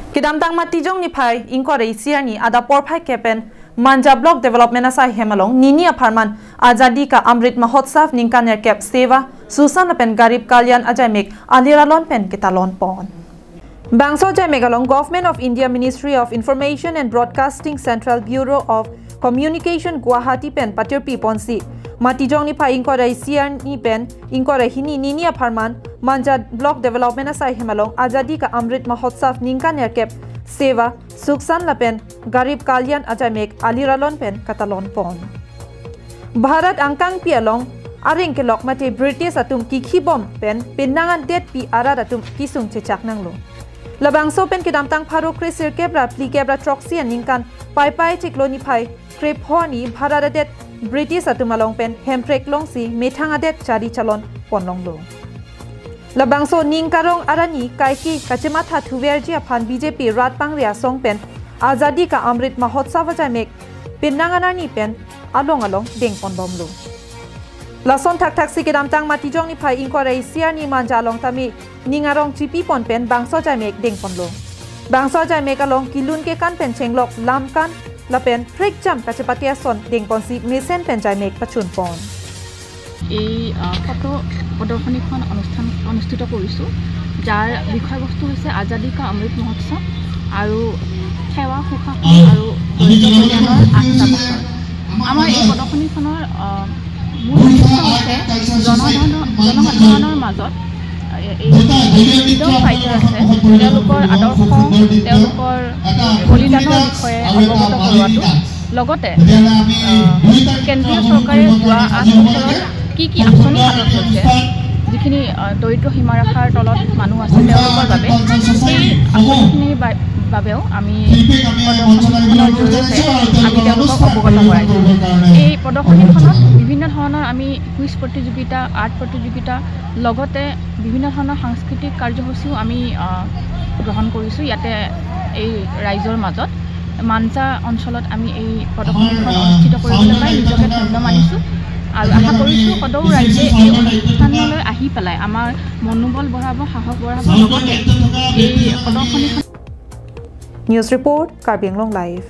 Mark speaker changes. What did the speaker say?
Speaker 1: Kidam tang matijong ni phai inquiry siar ni ada porphai kepen Manja Block Development asai hemalong nini aparman Azadi ka Amrit Mahotsav ningkan kep seva Susan pen Garib Kalyan Ajamek Aliralon pen kitalon pon. Bangso Jamegalong Government of India Ministry of Information and Broadcasting Central Bureau of Communication Guwahati pen patir piponsi matijong ni phai inquiry siar ni pen inquiry hini nini aparman Manja Block Development asai hemalong Azadi ka Amrit Mahotsav ningkan kep seva Suksan lapen Garib Kalyan Ajamek Aliralon pen katalon pon. Bharat angkang pialong aring ke lokmate British atum kikhibom pen pinangan det pi ara atum kisung cecak nanglo. Labangso pen kidamtang pharo krisir kebra pli kebra troxy ningkan pai chikloni phai krep honi Bharat det British atum along pen hemprek longsi methanga det chari chalon ponlonglo. Labangso ningkarong arani kaiki kachematha thuverji aphan BJP ratpang ria song pen Azadi ka Amrit Mahotsav Ajamek pinanganani pen along dengpon bomlo. Lason thak sikidamtang matijong ni phai inquiry siar ni manja along tami ningarong chipi pon pen bangso Ajamek dengponlo. Bangso Ajamek along kilun ke kan pen chenglok lam kan lapen prek jam kachepatia son dengpon si mesen pen Ajamek pachun pon.
Speaker 2: এই photo প্ৰদৰ্শনীখন অনুষ্ঠিত কৰিছো যাৰ বিষয়বস্তু হৈছে আজাদী কা অমৃত মহোৎসৱ আৰু সেৱা সুশাসন আৰু কল্যাণৰ ৮টা বছৰ। আমাৰ এই প্ৰদৰ্শনীখনৰ মূল উদ্দেশ্য হৈছে জনসাধাৰণৰ মাজত এই ফ্ৰীডম ফাইটাৰ আছে তেওঁলোকৰ আদৰ্শ তেওঁলোকৰ বলিদানৰ বিষয়ে অৱগত কৰোৱাটো লগতে কেন্দ্ৰীয় চৰকাৰে যোৱা ৮ বছৰত কি আঁচনি হাতত লৈছে যিখিনি দৰিদ্ৰ সীমাৰেখাৰ তলত মানুহ আছে তেওঁলোকৰ বাবে সেই আঁচনিখিনিৰ বাবেও আমি প্ৰদৰ্শনীখনৰ জৰিয়তে আমি তেওঁলোকক অৱগত কৰাইছোঁ। এই প্ৰদৰ্শনীখনত বিভিন্ন ধৰণৰ আমি কুইজ প্ৰতিযোগিতা আৰ্ট প্ৰতিযোগিতা লগতে বিভিন্ন ধৰণৰ সাংস্কৃতিক কাৰ্যসূচীও আমি গ্ৰহণ কৰিছোঁ। ইয়াতে এই ৰাইজৰ মাজত মাঞ্জা অঞ্চলত আমি এই প্ৰদৰ্শনীখন অনুষ্ঠিত কৰিবলৈ পাই নিজকে ধন্য মানিছোঁ আৰু আশা কৰিছোঁ সদৌ ৰাইজে এই অনুষ্ঠানলৈ আহি পেলাই আমাৰ মনোবল বঢ়াব সাহস বঢ়াব লগতে এই প্ৰদৰ্শনীখন।
Speaker 1: News report Karbi Anglong Live.